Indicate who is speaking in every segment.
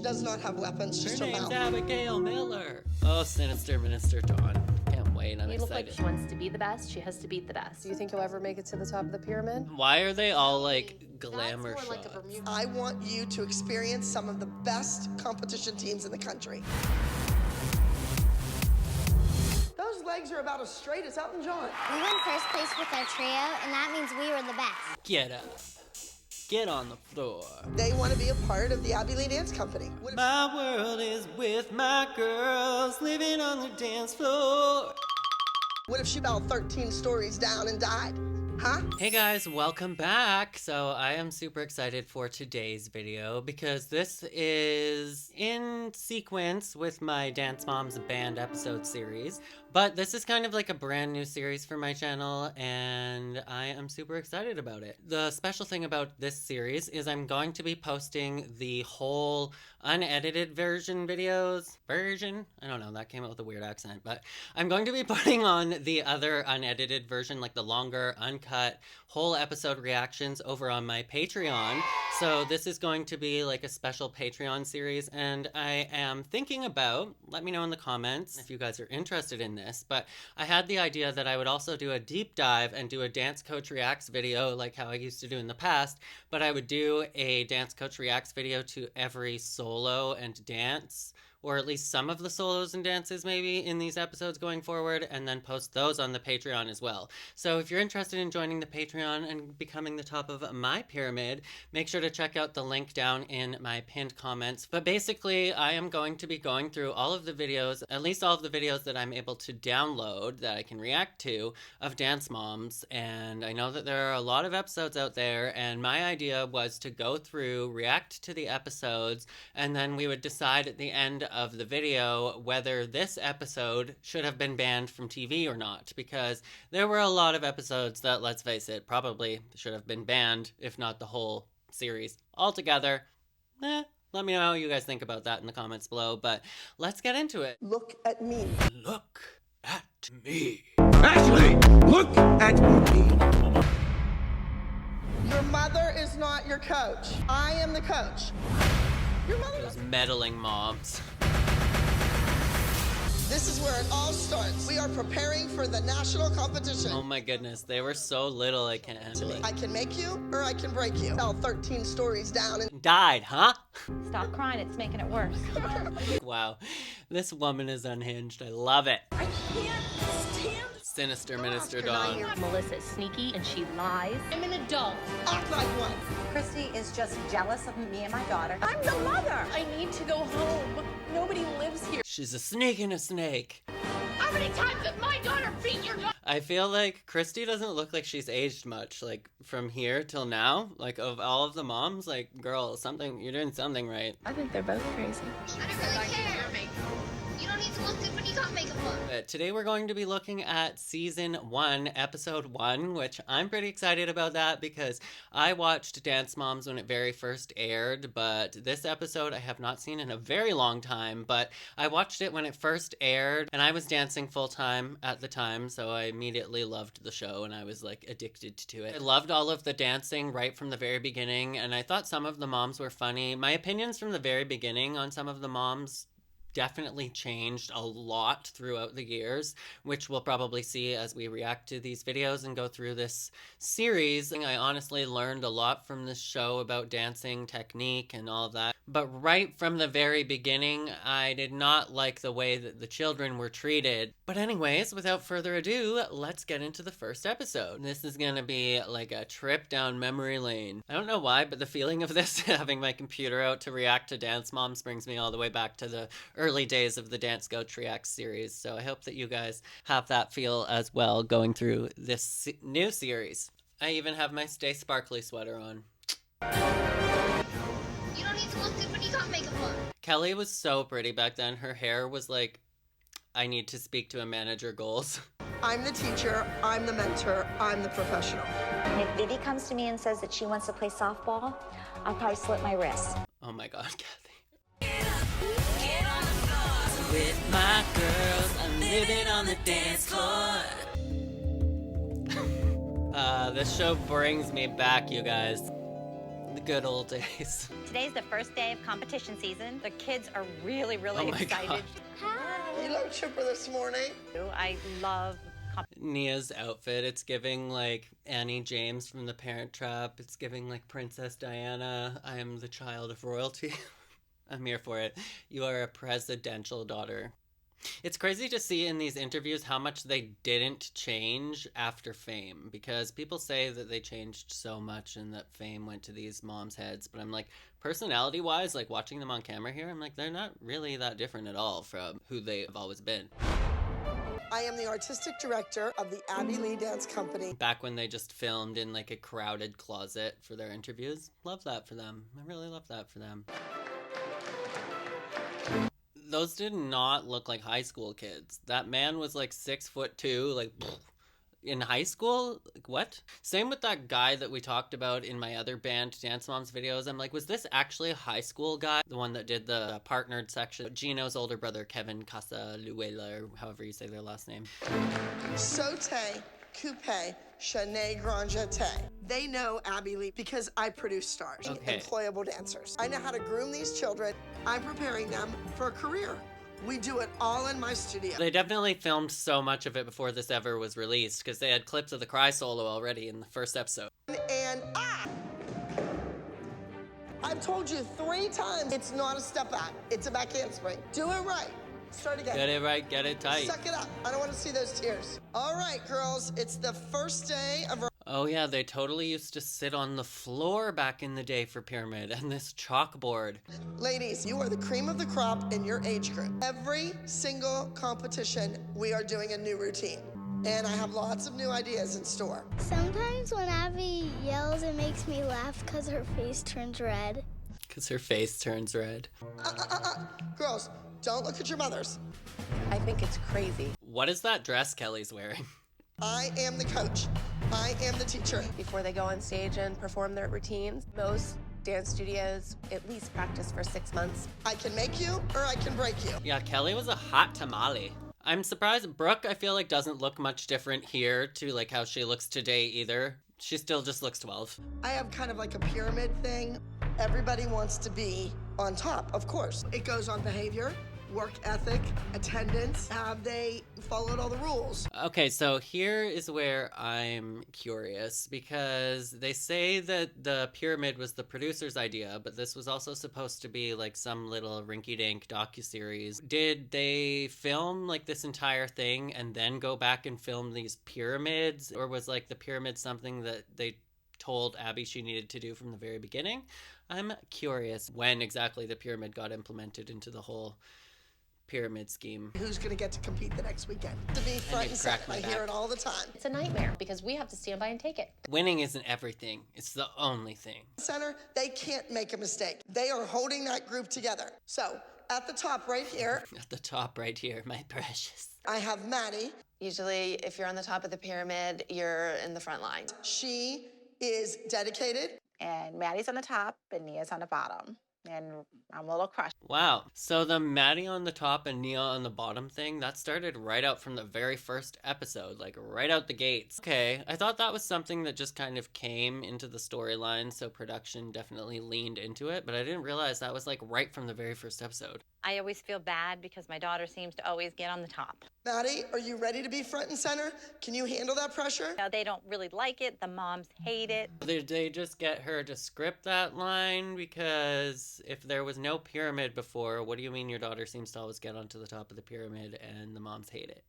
Speaker 1: does not have weapons, just
Speaker 2: Her
Speaker 1: her
Speaker 2: name's
Speaker 1: mouth.
Speaker 2: Abigail Miller. Oh, Sinister Minister Dawn. Can't wait, I'm
Speaker 3: You look like
Speaker 2: excited.
Speaker 3: she wants to be the best, she has to beat the best.
Speaker 4: Do you think you'll ever make it to the top of the pyramid?
Speaker 2: Why are they all like glamour
Speaker 4: That's more
Speaker 2: shots?
Speaker 4: like a Bermuda.
Speaker 1: I want you to experience some of the best competition teams in the country. Those legs are about as straight as Elton John.
Speaker 5: We won first place with our trio, and that means we were the best.
Speaker 2: Get up. Get on the floor.
Speaker 1: They want to be a part of the Abbey Lee Dance Company. What if,
Speaker 2: My world is with my girls living on the dance floor.
Speaker 1: what if she fell 13 stories down and died? Huh?
Speaker 2: Hey guys, welcome back. So I am super excited for today's video because this is in sequence with my Dance Moms Band episode series, but this is kind of like a brand new series for my channel and I am super excited about it. The special thing about this series is I'm going to be posting the whole unedited videos. I don't know, that came out with a weird accent, but I'm going to be putting on the other unedited version, like the longer, uncut, whole episode reactions over on my Patreon. So this is going to be like a special Patreon series, and I am thinking about, let me know in the comments if you guys are interested in this, but I had the idea that I would also do a deep dive and do a Dance Coach Reacts video like how I used to do in the past, but I would do a Dance Coach Reacts video to every solo and dance, or at least some of the solos and dances maybe in these episodes going forward, and then post those on the Patreon as well. So if you're interested in joining the Patreon and becoming the top of my pyramid, make sure to check out the link down in my pinned comments. But basically, I am going to be going through all of the videos, at least all of the videos that I'm able to download that I can react to of Dance Moms, and I know that there are a lot of episodes out there, and my idea was to go through, react to the episodes, and then we would decide at the end of the video whether this episode should have been banned from TV or not, because there were a lot of episodes that, let's face it, probably should have been banned, if not the whole series altogether. Let me know how you guys think about that in the comments below, but let's get into it.
Speaker 1: Look at me.
Speaker 2: Look at me.
Speaker 6: Ashley, look at me.
Speaker 1: Your mother is not your coach. I am the coach. Your mother
Speaker 2: Those meddling moms.
Speaker 1: This is where it all starts. We are preparing for the national competition.
Speaker 2: Oh my goodness, they were so little I can't handle it.
Speaker 1: I can make you or I can break you. Fell 13 stories down and
Speaker 2: Died, huh?
Speaker 3: Stop crying, it's making it worse.
Speaker 2: Wow, this woman is unhinged. I love it.
Speaker 1: I can't stand
Speaker 2: Sinister Minister
Speaker 1: Can I
Speaker 2: Dawn.
Speaker 1: hear-
Speaker 3: Melissa is sneaky and she lies.
Speaker 4: I'm an adult.
Speaker 1: act like one.
Speaker 7: Christy is just jealous of me and my daughter.
Speaker 4: I'm the mother. I need to go home. Nobody lives here.
Speaker 2: She's a snake in a snake.
Speaker 4: How many times has my daughter beat your daughter?
Speaker 2: I feel like Christy doesn't look like she's aged much, like from here till now. Like of all of the moms, like girl, you're doing something right.
Speaker 3: I think they're both crazy.
Speaker 5: I don't really care. You don't need to look good when you got makeup on.
Speaker 2: Today we're going to be looking at Season 1, Episode 1, which I'm pretty excited about that because I watched Dance Moms when it very first aired, but this episode I have not seen in a very long time, but I watched it when it first aired, and I was dancing full-time at the time, so I immediately loved the show, and I was, like, addicted to it. I loved all of the dancing right from the very beginning, and I thought some of the moms were funny. My opinions from the very beginning on some of the moms definitely changed a lot throughout the years, which we'll probably see as we react to these videos and go through this series. I honestly learned a lot from this show about dancing technique and all of that. But right from the very beginning, I did not like the way that the children were treated. But anyways, without further ado, let's get into the first episode. This is gonna be like a trip down memory lane. I don't know why, but the feeling of this, having my computer out to react to Dance Moms, brings me all the way back to the early days of the Dance Coach Reacts series. So I hope that you guys have that feel as well going through this new series. I even have my Stay Sparkly sweater on.
Speaker 5: You don't need to look good when you got makeup on.
Speaker 2: Kelly was so pretty back then. Her hair was like, I need to speak to a manager goals.
Speaker 1: I'm the teacher, I'm the mentor, I'm the professional.
Speaker 7: If Vivi comes to me and says that she wants to play softball, I'll probably slit my wrist.
Speaker 2: Oh my god, Cathy. With my girls, I'm living on the dance floor. This show brings me back, you guys. The good old days.
Speaker 8: Today's the first day of competition season. The kids are really, really
Speaker 2: Oh my
Speaker 8: excited.
Speaker 2: God.
Speaker 1: You look chipper this morning.
Speaker 8: I love
Speaker 2: Nia's outfit, it's giving like Annie James from The Parent Trap. It's giving like Princess Diana. I am the child of royalty. I'm here for it. You are a presidential daughter. It's crazy to see in these interviews how much they didn't change after Fame, because people say that they changed so much and that Fame went to these moms' heads, but I'm like, personality-wise, like watching them on camera here, I'm like, they're not really that different at all from who they have always been.
Speaker 1: I am the artistic director of the Abby Lee Dance Company.
Speaker 2: Back when they just filmed in like a crowded closet for their interviews. Love that for them. I really love that for them. Those did not look like high school kids. That man was like 6'2", like in high school? Like what? Same with that guy that we talked about in my other band Dance Moms videos. I'm like, was this actually a high school guy? The one that did the partnered section. Gino's older brother, Kevin Casaluela, or however you say their last name.
Speaker 1: Saute, coupe, Shanae Grand Jeté. They know Abby Lee because I produce stars,
Speaker 2: Okay.
Speaker 1: employable dancers. I know how to groom these children. I'm preparing them for a career. We do it all in my studio.
Speaker 2: They definitely filmed so much of it before this ever was released, because they had clips of the cry solo already in the first episode.
Speaker 1: And I've told you 3 times, it's not a step out. It's a back handspring. Do it right. Start again.
Speaker 2: Get it right, get it tight.
Speaker 1: Suck it up. I don't want to see those tears. All right, girls. It's the first day of our...
Speaker 2: Oh yeah, they totally used to sit on the floor back in the day for Pyramid, and this chalkboard.
Speaker 1: Ladies, you are the cream of the crop in your age group. Every single competition, we are doing a new routine. And I have lots of new ideas in store.
Speaker 9: Sometimes when Abby yells, it makes me laugh because her face turns red.
Speaker 2: Because her face turns red.
Speaker 1: Girls, don't look at your mothers.
Speaker 4: I think it's crazy.
Speaker 2: What is that dress Kelly's wearing?
Speaker 1: I am the coach. I am the teacher.
Speaker 4: Before they go on stage and perform their routines, most dance studios at least practice for 6 months.
Speaker 1: I can make you or I can break you.
Speaker 2: Yeah, Kelly was a hot tamale. I'm surprised Brooke, I feel like, doesn't look much different here to like how she looks today either. She still just looks 12.
Speaker 1: I have kind of like a pyramid thing. Everybody wants to be on top, of course. It goes on behavior, work ethic, attendance. Have they followed all the rules?
Speaker 2: Okay, so here is where I'm curious, because they say that the pyramid was the producer's idea, but this was also supposed to be like some little rinky-dink docuseries. Did they film like this entire thing and then go back and film these pyramids? Or was like the pyramid something that they told Abby she needed to do from the very beginning? I'm curious when exactly the pyramid got implemented into the whole pyramid scheme.
Speaker 1: Who's going to get to compete the next weekend? To be front and center. I hear it all the time.
Speaker 3: It's a nightmare because we have to stand by and take it.
Speaker 2: Winning isn't everything. It's the only thing.
Speaker 1: Center, they can't make a mistake. They are holding that group together. So, at the top right here.
Speaker 2: At the top right here, my precious.
Speaker 1: I have Maddie.
Speaker 4: Usually, if you're on the top of the pyramid, you're in the front line.
Speaker 1: She is dedicated.
Speaker 10: And Maddie's on the top and Nia's on the bottom. And I'm a little crushed.
Speaker 2: Wow. So the Maddie on the top and Nia on the bottom thing, that started right out from the very first episode, like right out the gates. Okay, I thought that was something that just kind of came into the storyline, so production definitely leaned into it, but I didn't realize that was like right from the very first episode.
Speaker 8: I always feel bad because my daughter seems to always get on the top.
Speaker 1: Maddie, are you ready to be front and center? Can you handle that pressure?
Speaker 8: No, they don't really like it. The moms hate it.
Speaker 2: Did they just get her to script that line? Because if there was no pyramid before, what do you mean your daughter seems to always get onto the top of the pyramid and the moms hate it?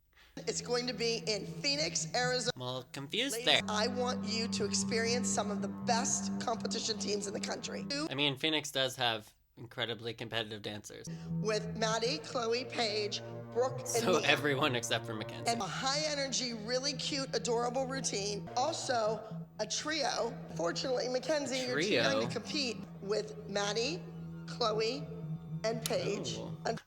Speaker 1: It's going to be in Phoenix, Arizona.
Speaker 2: I'm all confused.
Speaker 1: Ladies,
Speaker 2: there.
Speaker 1: I want you to experience some of the best competition teams in the country.
Speaker 2: I mean, Phoenix does have incredibly competitive dancers.
Speaker 1: With Maddie, Chloe, Paige, Brooke, and
Speaker 2: So
Speaker 1: Nia.
Speaker 2: everyone except for Mackenzie.
Speaker 1: And a high energy, really cute, adorable routine. Also, a trio. Fortunately, Mackenzie, you're too young to compete with Maddie, Chloe, and Paige.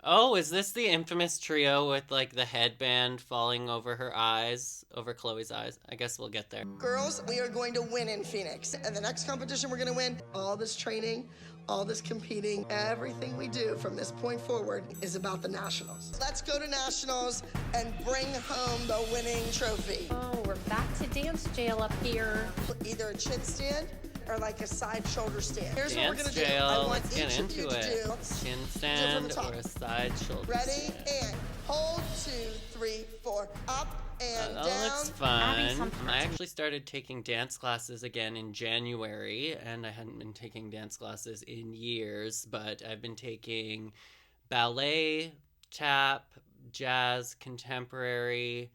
Speaker 2: Oh, is this the infamous trio with like the headband falling over her eyes, over Chloe's eyes? I guess we'll get there.
Speaker 1: Girls, we are going to win in Phoenix. And the next competition we're going to win, all this training, all this competing, everything we do from this point forward is about the nationals. Let's go to nationals and bring home the winning trophy.
Speaker 3: Oh, we're back to dance jail up here.
Speaker 1: Either a chin stand, or like a side shoulder stand. Here's what we're
Speaker 2: Dance
Speaker 1: gonna do.
Speaker 2: jail.
Speaker 1: I want
Speaker 2: Let's get
Speaker 1: each of
Speaker 2: into
Speaker 1: you to
Speaker 2: it.
Speaker 1: do
Speaker 2: Chin
Speaker 1: from the
Speaker 2: stand
Speaker 1: top.
Speaker 2: or a side shoulder
Speaker 1: Ready,
Speaker 2: stand.
Speaker 1: and hold, 2, 3, 4, up and
Speaker 2: That
Speaker 1: down.
Speaker 2: looks fun. I actually started taking dance classes again in January, and I hadn't been taking dance classes in years, but I've been taking ballet, tap, jazz, contemporary,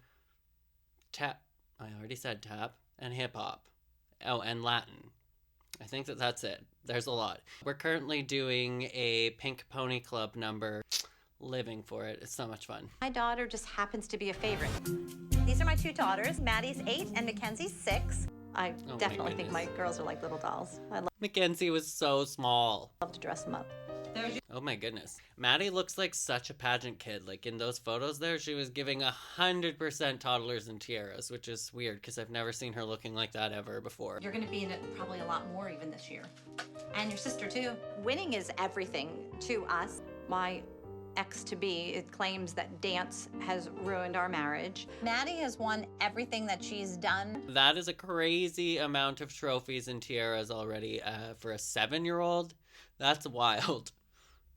Speaker 2: tap, I already said tap, and hip hop. Oh, and Latin. I think that's it. There's a lot. We're currently doing a Pink Pony Club number. Living for it. It's so much fun.
Speaker 8: My daughter just happens to be a favorite. These are my two daughters. Maddie's 8 and Mackenzie's 6. I definitely think my girls are like little dolls. I
Speaker 2: Mackenzie was so small.
Speaker 8: love to dress them up.
Speaker 2: Oh my goodness. Maddie looks like such a pageant kid. Like in those photos there, she was giving 100% toddlers and tiaras, which is weird because I've never seen her looking like that ever before.
Speaker 8: You're going to be in it probably a lot more even this year. And your sister too. Winning is everything to us. My ex-to-be, it claims that dance has ruined our marriage. Maddie has won everything that she's done.
Speaker 2: That is a crazy amount of trophies and tiaras already for a 7-year-old. That's wild.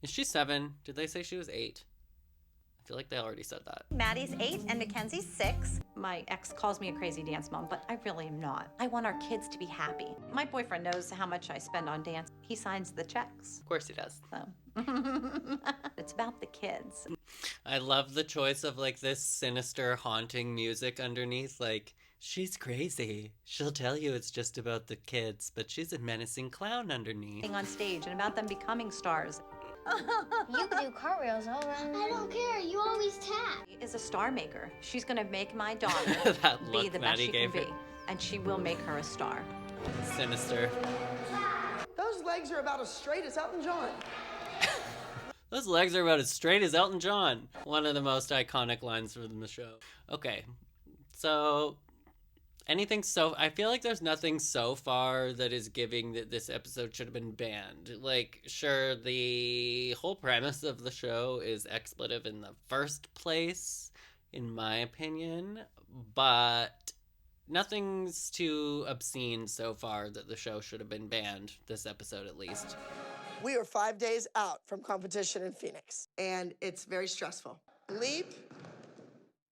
Speaker 2: Is she 7? Did they say she was 8? I feel like they already said that.
Speaker 8: Maddie's 8 and Mackenzie's 6. My ex calls me a crazy dance mom, but I really am not. I want our kids to be happy. My boyfriend knows how much I spend on dance. He signs the checks.
Speaker 2: Of course he does.
Speaker 8: So it's about the kids.
Speaker 2: I love the choice of like this sinister, haunting music underneath. Like, she's crazy. She'll tell you it's just about the kids, but she's a menacing clown underneath.
Speaker 8: On stage and about them becoming stars.
Speaker 9: You could do cartwheels all around. I don't care. You always tap.
Speaker 8: She is a star maker. She's going to make my daughter
Speaker 2: That
Speaker 8: be
Speaker 2: look
Speaker 8: the best
Speaker 2: Maddie
Speaker 8: she
Speaker 2: gave
Speaker 8: can
Speaker 2: her.
Speaker 8: be. And she will make her a star.
Speaker 2: Sinister.
Speaker 1: Those legs are about as straight as Elton John.
Speaker 2: Those legs are about as straight as Elton John. One of the most iconic lines from the show. Okay, so I feel like there's nothing so far that is giving that this episode should have been banned. Like, sure, the whole premise of the show is expletive in the first place, in my opinion, but nothing's too obscene so far that the show should have been banned, this episode at least.
Speaker 1: We are 5 days out from competition in Phoenix, and it's very stressful. Leap.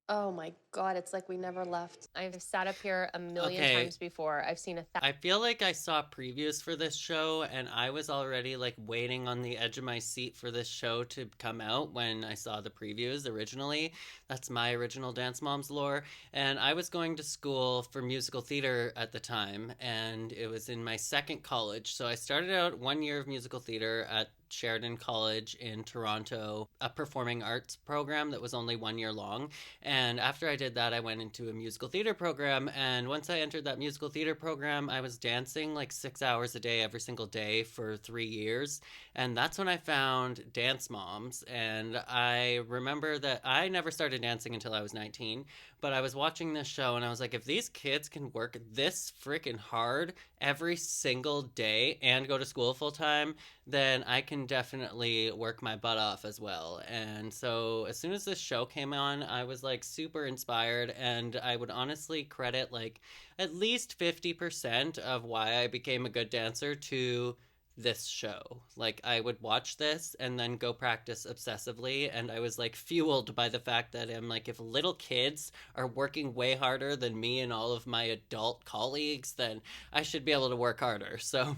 Speaker 4: Oh my God, it's like we never left. I've sat up here a million
Speaker 2: Okay.
Speaker 4: times before. I've seen
Speaker 2: I feel like I saw previews for this show and I was already like waiting on the edge of my seat for this show to come out when I saw the previews originally. That's my original Dance Moms lore. And I was going to school for musical theater at the time, and it was in my second college. So I started out 1 year of musical theater at Sheridan College in Toronto, a performing arts program that was only 1 year long. And after I did that, I went into a musical theater program. And once I entered that musical theater program, I was dancing like 6 hours a day, every single day for 3 years. And that's when I found Dance Moms. And I remember that I never started dancing until I was 19. But I was watching this show and I was like, if these kids can work this freaking hard every single day and go to school full time, then I can definitely work my butt off as well. And so as soon as this show came on, I was like super inspired, and I would honestly credit like at least 50% of why I became a good dancer to this show. Like, I would watch this and then go practice obsessively, and I was like fueled by the fact that I'm like, if little kids are working way harder than me and all of my adult colleagues, then I should be able to work harder. So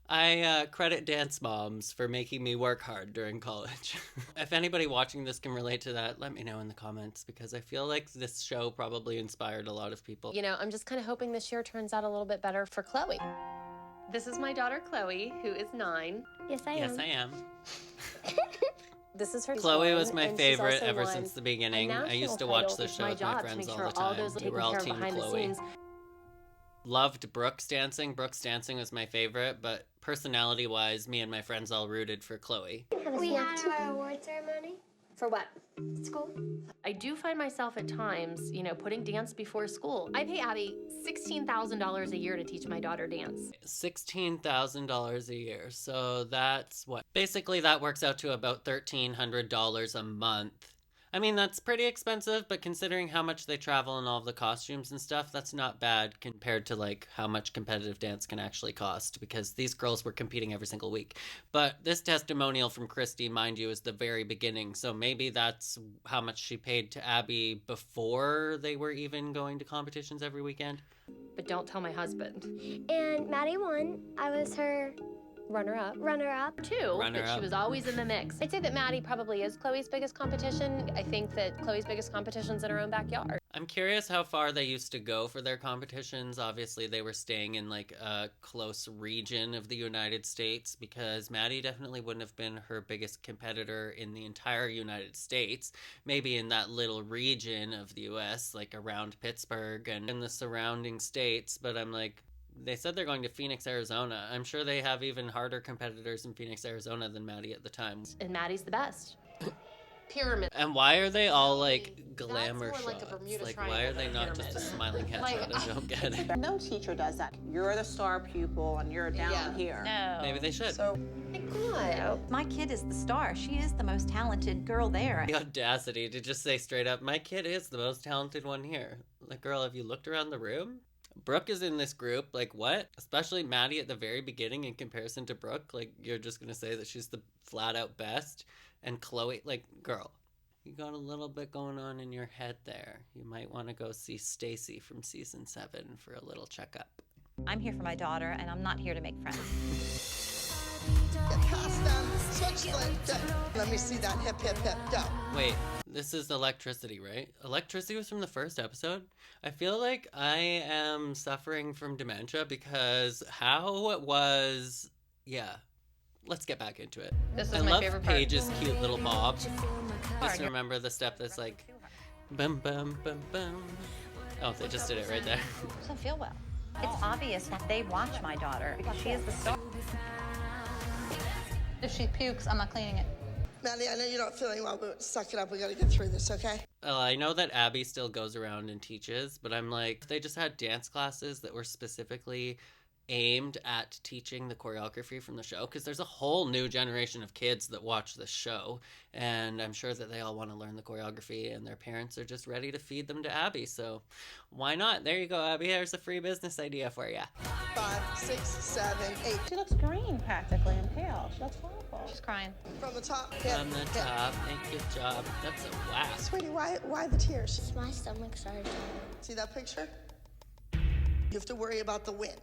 Speaker 2: I credit Dance Moms for making me work hard during college. If anybody watching this can relate to that, let me know in the comments, because I feel like this show probably inspired a lot of people.
Speaker 4: You know, I'm just kind of hoping this year turns out a little bit better for Chloe. This is my daughter, Chloe, who is 9.
Speaker 9: Yes, I am.
Speaker 2: Yes, I am.
Speaker 4: This is her.
Speaker 2: Chloe was my
Speaker 4: and she's
Speaker 2: favorite
Speaker 4: also
Speaker 2: ever
Speaker 4: won
Speaker 2: since the
Speaker 4: a
Speaker 2: beginning. I used to
Speaker 4: national
Speaker 2: watch
Speaker 4: title.
Speaker 2: the
Speaker 4: It's
Speaker 2: show
Speaker 4: my
Speaker 2: with my
Speaker 4: job to
Speaker 2: friends
Speaker 4: make
Speaker 2: all
Speaker 4: sure
Speaker 2: the time.
Speaker 4: those are
Speaker 2: We
Speaker 4: taken
Speaker 2: were all
Speaker 4: care of
Speaker 2: Team
Speaker 4: behind the
Speaker 2: Chloe.
Speaker 4: scenes.
Speaker 2: Loved Brooks dancing. Brooks dancing was my favorite, but personality-wise, me and my friends all rooted for Chloe.
Speaker 9: We had our award ceremony.
Speaker 4: For what?
Speaker 9: School.
Speaker 4: I do find myself at times, you know, putting dance before school. I pay Abby $16,000 a year to teach my daughter dance.
Speaker 2: $16,000 a year. So that's what? Basically, that works out to about $1,300 a month. I mean, that's pretty expensive, but considering how much they travel and all of the costumes and stuff, that's not bad compared to like how much competitive dance can actually cost, because these girls were competing every single week. But this testimonial from Christi, mind you, is the very beginning, so maybe that's how much she paid to Abby before they were even going to competitions every weekend.
Speaker 4: But don't tell my husband.
Speaker 9: And Maddie won. I was her
Speaker 4: Runner-up.
Speaker 9: runner-up.
Speaker 4: Two, but
Speaker 2: Runner-up.
Speaker 4: she was always in the mix. I'd say that Maddie probably is Chloe's biggest competition. I think that Chloe's biggest competition's in her own backyard.
Speaker 2: I'm curious how far they used to go for their competitions. Obviously, they were staying in like a close region of the United States, because Maddie definitely wouldn't have been her biggest competitor in the entire United States. Maybe in that little region of the US, like around Pittsburgh and in the surrounding states. But I'm like, they said they're going to Phoenix, Arizona. I'm sure they have even harder competitors in Phoenix, Arizona than Maddie at the time.
Speaker 4: And Maddie's the best. Pyramid.
Speaker 2: And why are they all like glamour
Speaker 4: That's more like a
Speaker 2: shots?
Speaker 4: Bermuda
Speaker 2: Like, why
Speaker 4: Triangle
Speaker 2: are they
Speaker 4: than
Speaker 2: not
Speaker 4: pyramid.
Speaker 2: just a smiling headshot? I don't get it.
Speaker 10: No teacher does that. You're the star pupil and you're down here.
Speaker 8: No.
Speaker 2: Maybe they should.
Speaker 10: So
Speaker 8: My kid is the star. She is the most talented girl there.
Speaker 2: The audacity to just say straight up, my kid is the most talented one here. Like, girl, have you looked around the room? Brooke is in this group. Like, what? Especially Maddie at the very beginning in comparison to Brooke. Like, you're just going to say that she's the flat out best. And Chloe, like, girl, you got a little bit going on in your head there. You might want to go see Stacy from season 7 for a little checkup.
Speaker 8: I'm here for my daughter, and I'm not here to make friends.
Speaker 1: Get past them, switch foot, go. Let me see that hip, hip, hip, go.
Speaker 2: Wait, this is Electricity, right? Electricity was from the first episode? I feel like I am suffering from dementia, because how it was... Yeah. Let's get back into it.
Speaker 4: This is
Speaker 2: I
Speaker 4: my
Speaker 2: love
Speaker 4: favorite part.
Speaker 2: Paige's cute little bob. Just remember the step that's like... Bum, bum, bum, bum. Oh, they just did it right there.
Speaker 8: Doesn't feel well. It's obvious that they watch my daughter because she is the star. If she pukes, I'm not cleaning it.
Speaker 1: Maddie, I know you're not feeling well, but suck it up. We gotta get through this, okay?
Speaker 2: I know that Abby still goes around and teaches, but I'm like, they just had dance classes that were specifically aimed at teaching the choreography from the show, because there's a whole new generation of kids that watch this show, and I'm sure that they all want to learn the choreography, and their parents are just ready to feed them to Abby, so why not? There you go, Abby. There's a free business idea for you.
Speaker 1: 5, 6, 7, 8.
Speaker 10: she looks green practically and pale. She looks awful.
Speaker 8: She's crying.
Speaker 1: From the top, hip,
Speaker 2: From the
Speaker 1: hip.
Speaker 2: top, good job. That's a whack.
Speaker 1: Sweetie, why the tears?
Speaker 9: My stomach started.
Speaker 1: See that picture? You have to worry about the win.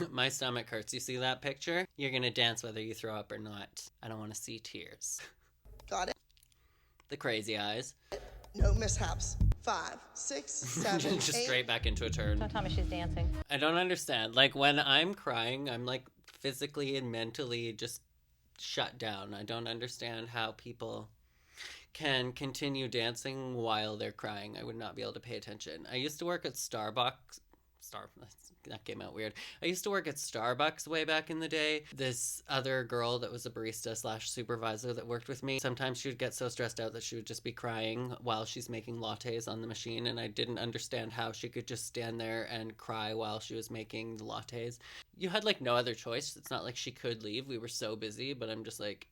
Speaker 2: My stomach hurts. You see that picture? You're gonna dance whether you throw up or not. I don't want to see tears.
Speaker 1: Got it?
Speaker 2: The crazy eyes.
Speaker 1: No mishaps. 5, 6, 7,
Speaker 2: Just
Speaker 1: 8.
Speaker 2: straight back into a turn.
Speaker 8: Don't tell me she's dancing.
Speaker 2: I don't understand. Like, when I'm crying, I'm like physically and mentally just shut down. I don't understand how people can continue dancing while they're crying. I would not be able to pay attention. I used to work at that came out weird. I used to work at Starbucks way back in the day. This other girl that was a barista / supervisor that worked with me, sometimes she would get so stressed out that she would just be crying while she's making lattes on the machine, and I didn't understand how she could just stand there and cry while she was making the lattes. You had like no other choice. It's not like she could leave. We were so busy, but I'm just like...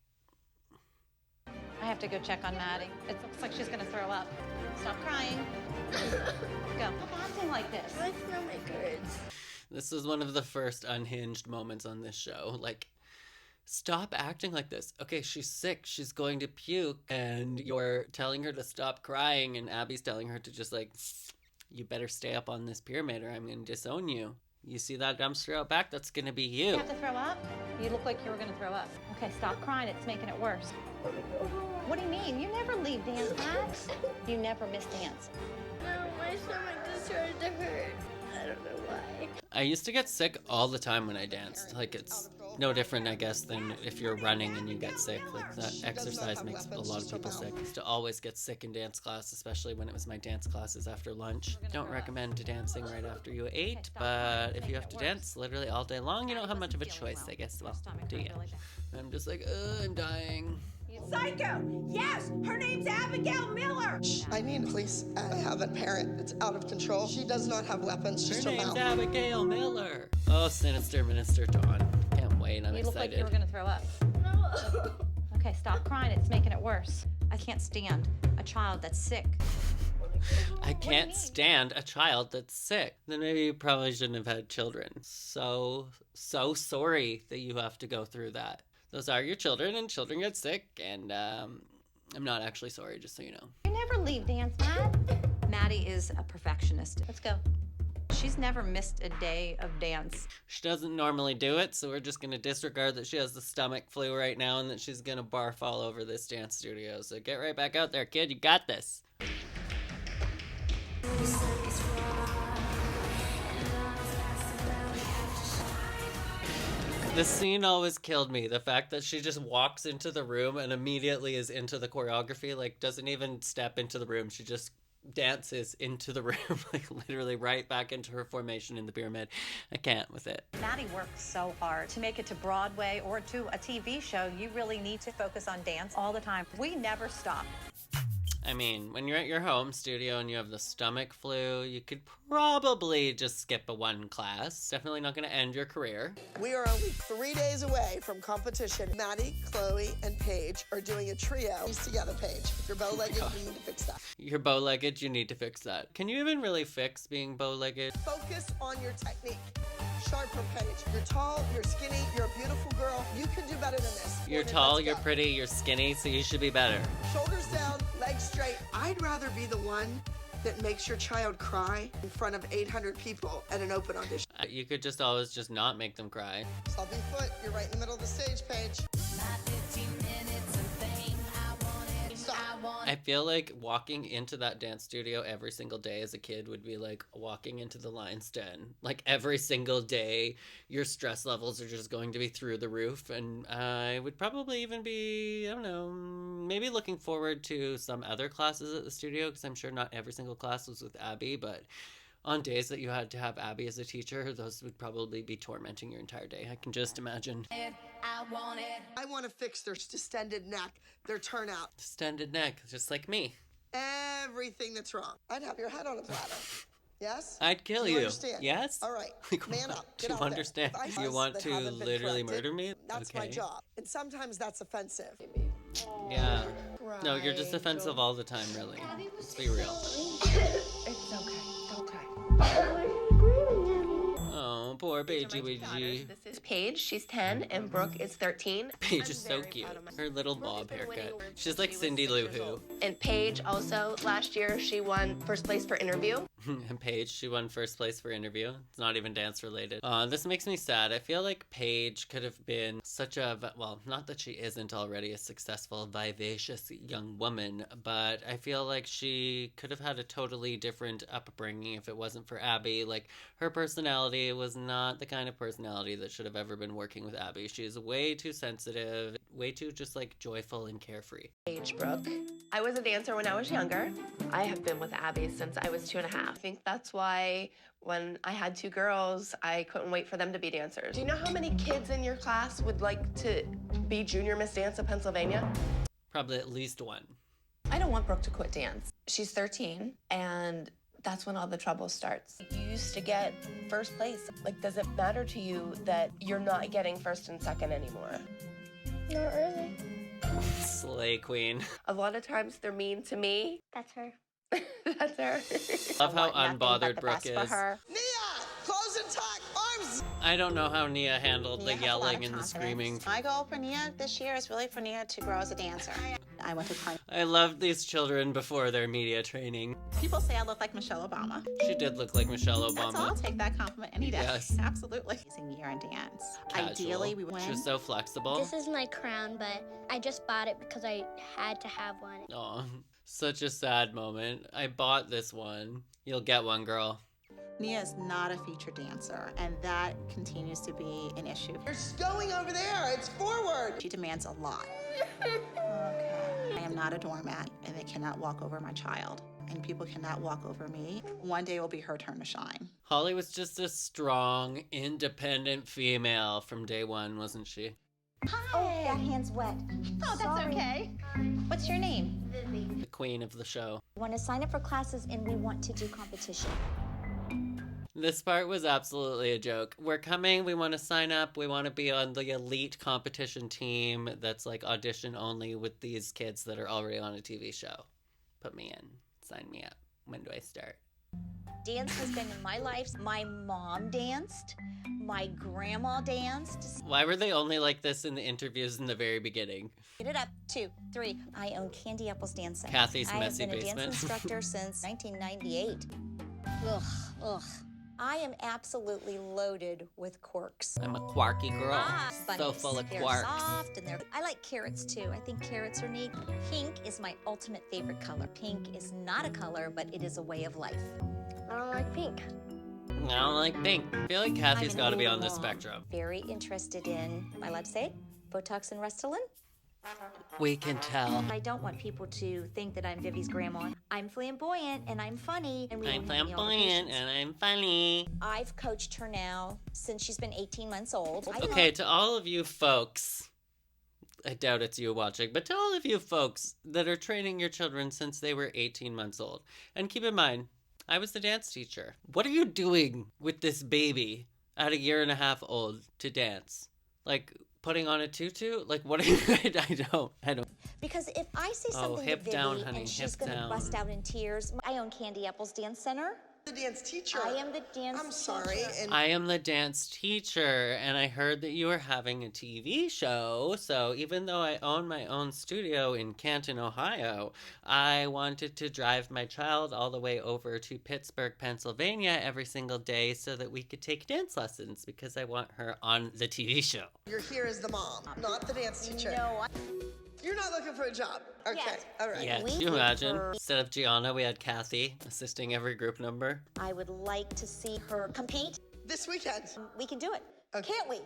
Speaker 8: I have to go check on Maddie. It looks like she's gonna throw up. Stop crying. Go. Stop acting like this.
Speaker 9: My stomach hurts.
Speaker 2: This was one of the first unhinged moments on this show. Like, stop acting like this. Okay, she's sick. She's going to puke. And you're telling her to stop crying. And Abby's telling her to just like, you better stay up on this pyramid or I'm going to disown you. You see that dumpster out back? That's going to be you.
Speaker 8: You have to throw up? You look like you were gonna throw up. Okay, stop crying. It's making it worse. What do you mean? You never leave dance class. You never miss dance.
Speaker 9: No, my stomach just started to hurt. I don't know why.
Speaker 2: I used to get sick all the time when I danced. Like, it's no different, I guess, than if you're running and you get sick. Like, that exercise makes a lot of people sick. I used to always get sick in dance class, especially when it was my dance classes after lunch. Don't recommend dancing right after you ate, but if you have to dance literally all day long, you don't have much of a choice, I guess. Well, do you? I'm just like, I'm dying.
Speaker 11: Psycho! Yes! Her name's Abigail Miller!
Speaker 1: Shh, I need police. I have a parent that's out of control. She does not have weapons, just
Speaker 2: Her
Speaker 1: her
Speaker 2: name's
Speaker 1: mouth.
Speaker 2: Abigail Miller. Oh, Sinister Minister Dawn. Can't wait, I'm
Speaker 8: You look like
Speaker 2: excited.
Speaker 8: you were gonna throw up.
Speaker 9: No.
Speaker 8: Okay, stop crying. It's making it worse. I can't stand a child that's sick.
Speaker 2: I can't stand a child that's sick. Then maybe you probably shouldn't have had children. So sorry that you have to go through that. Those are your children, and children get sick, and I'm not actually sorry, just so you know.
Speaker 8: You never leave dance, Matt. Maddie is a perfectionist.
Speaker 3: Let's go.
Speaker 8: She's never missed a day of dance.
Speaker 2: She doesn't normally do it, so we're just going to disregard that she has the stomach flu right now and that she's going to barf all over this dance studio. So get right back out there, kid. You got this. The scene always killed me. The fact that she just walks into the room and immediately is into the choreography, like doesn't even step into the room. She just dances into the room, like literally right back into her formation in the pyramid. I can't with it.
Speaker 8: Maddie works so hard to make it to Broadway or to a TV show. You really need to focus on dance all the time. We never stop.
Speaker 2: I mean, when you're at your home studio and you have the stomach flu, you could probably just skip one class. Definitely not going to end your career.
Speaker 1: We are only 3 days away from competition. Maddie, Chloe, and Paige are doing a trio. Piece together, Paige. If you're bow-legged, you need to fix that.
Speaker 2: You're bow-legged, you need to fix that. Can you even really fix being bow-legged?
Speaker 1: Focus on your technique. Sharper, Paige. You're tall, you're skinny, you're a beautiful girl. You can do better than this.
Speaker 2: You're tall, you're pretty, you're skinny, so you should be better.
Speaker 1: Shoulders down, legs straight. I'd rather be the one that makes your child cry in front of 800 people at an open audition.
Speaker 2: You could just always just not make them cry.
Speaker 1: Sloppy foot, you're right in the middle of the stage, Paige.
Speaker 2: I feel like walking into that dance studio every single day as a kid would be like walking into the lion's den. Like every single day, your stress levels are just going to be through the roof. And I would probably even be, I don't know, maybe looking forward to some other classes at the studio, because I'm sure not every single class was with Abby, but on days that you had to have Abby as a teacher, those would probably be tormenting your entire day. I can just imagine.
Speaker 1: I want to fix their distended neck, their turnout.
Speaker 2: Distended neck, just like me.
Speaker 1: Everything that's wrong. I'd have your head on a platter. Yes?
Speaker 2: I'd kill
Speaker 1: you.
Speaker 2: you.
Speaker 1: Understand?
Speaker 2: Yes?
Speaker 1: All right. Man up. Get
Speaker 2: Do you
Speaker 1: out
Speaker 2: understand?
Speaker 1: There.
Speaker 2: You want to literally murder me?
Speaker 1: That's my job. And sometimes that's offensive.
Speaker 2: Yeah. Right. No, you're just offensive all the time, really. Let's be real.
Speaker 4: It's okay. Don't cry.
Speaker 2: Oh, poor Paigey.
Speaker 4: This is Paige. She's 10, and Brooke is 13.
Speaker 2: Paige is so cute. Her little bob haircut. She's like Cindy Lou Who.
Speaker 4: And Paige also, last year, she won first place for interview.
Speaker 2: And Paige, she won first place for interview. It's not even dance related. This makes me sad. I feel like Paige could have been such a, well, not that she isn't already a successful, vivacious young woman, but I feel like she could have had a totally different upbringing if it wasn't for Abby. Like, her personality was not the kind of personality that should have ever been working with Abby. She's way too sensitive, way too just like joyful and carefree.
Speaker 4: Paige, Brooke. I was a dancer when I was younger. I have been with Abby since I was 2.5. I think that's why when I had 2 girls, I couldn't wait for them to be dancers. Do you know how many kids in your class would like to be Junior Miss Dance of Pennsylvania?
Speaker 2: Probably at least one.
Speaker 4: I don't want Brooke to quit dance. She's 13, and that's when all the trouble starts. You used to get first place. Like, does it matter to you that you're not getting first and second anymore?
Speaker 9: Not really.
Speaker 2: Slay queen.
Speaker 4: A lot of times they're mean to me.
Speaker 9: That's her.
Speaker 4: That's her.
Speaker 2: Love how unbothered Brooke is.
Speaker 1: Nia, close and tuck, arms.
Speaker 2: I don't know how Nia handled the yelling and the screaming.
Speaker 10: My goal for Nia this year is really for Nia to grow as a dancer. I went to Carnegie.
Speaker 2: I loved these children before their media training.
Speaker 10: People say I look like Michelle Obama.
Speaker 2: She did look like Michelle Obama.
Speaker 10: That's all. I'll take that compliment any day.
Speaker 2: Yes.
Speaker 10: Absolutely. Amazing year in dance.
Speaker 2: Casual.
Speaker 10: Ideally, we win.
Speaker 2: She was so flexible.
Speaker 9: This is my crown, but I just bought it because I had to have one.
Speaker 2: Aw, such a sad moment. I bought this one. You'll get one, girl.
Speaker 10: Nia is not a featured dancer, and that continues to be an issue.
Speaker 1: You're going over there. It's forward.
Speaker 10: She demands a lot. Okay. I am not a doormat, and they cannot walk over my child, and people cannot walk over me. One day will be her turn to shine.
Speaker 2: Holly was just a strong, independent female from day one, wasn't she?
Speaker 7: Hi. Oh, that hand's wet.
Speaker 8: Oh, that's okay. What's your name?
Speaker 9: Vivi.
Speaker 2: The queen of the show.
Speaker 7: We want to sign up for classes, and we want to do competition.
Speaker 2: This part was absolutely a joke. We're coming, we want to sign up, we want to be on the elite competition team that's like audition only with these kids that are already on a TV show. Put me in, sign me up. When do I start?
Speaker 12: Dance has been in my life. My mom danced, my grandma danced.
Speaker 2: Why were they only like this in the interviews in the very beginning?
Speaker 12: Get it up, 2, 3. I own Candy Apple's Dancing.
Speaker 2: Kathy's messy
Speaker 12: I have been
Speaker 2: basement.
Speaker 12: a dance instructor since 1998. Ugh. I am absolutely loaded with quirks.
Speaker 2: I'm a quarky girl, so
Speaker 12: Bunnies.
Speaker 2: full of
Speaker 12: They're
Speaker 2: quarks.
Speaker 12: soft and I like carrots too. I think carrots are neat. Pink is my ultimate favorite color. Pink is not a color, but it is a way of life.
Speaker 9: I don't like pink.
Speaker 2: I don't like pink. I feel like Kathy's got to be on the spectrum.
Speaker 12: Very interested in, am I allowed to say it? Botox and Restylane?
Speaker 2: We can tell.
Speaker 12: I don't want people to think that I'm Vivi's grandma. I'm flamboyant and I'm funny. And
Speaker 2: I'm flamboyant and I'm funny.
Speaker 12: I've coached her now since she's been 18 months old.
Speaker 2: Okay, to all of you folks, I doubt it's you watching, but to all of you folks that are training your children since they were 18 months old, and keep in mind, I was the dance teacher. What are you doing with this baby at 1.5 years old to dance? Like, putting on a tutu? Like, what are you... I don't...
Speaker 12: Because if I say something
Speaker 2: hip
Speaker 12: to Vivi
Speaker 2: down, honey,
Speaker 12: and she's
Speaker 2: hip
Speaker 12: going to
Speaker 2: down.
Speaker 12: bust out in tears, I own Candy Apple's Dance Center.
Speaker 1: The dance teacher.
Speaker 12: I am the dance
Speaker 1: I'm sorry. And
Speaker 2: I am the dance teacher, and I heard that you were having a TV show, so even though I own my own studio in Canton, Ohio, I wanted to drive my child all the way over to Pittsburgh, Pennsylvania every single day so that we could take dance lessons, because I want her on the TV show.
Speaker 1: You're here as the mom, not the dance teacher.
Speaker 12: No,
Speaker 1: You're not looking for a job. Okay,
Speaker 12: Yes.
Speaker 1: all right.
Speaker 2: Yeah, can you imagine? Instead of Gianna, we had Cathy assisting every group number.
Speaker 12: I would like to see her compete.
Speaker 1: This weekend.
Speaker 12: We can do it.
Speaker 1: Okay.
Speaker 12: Can't we?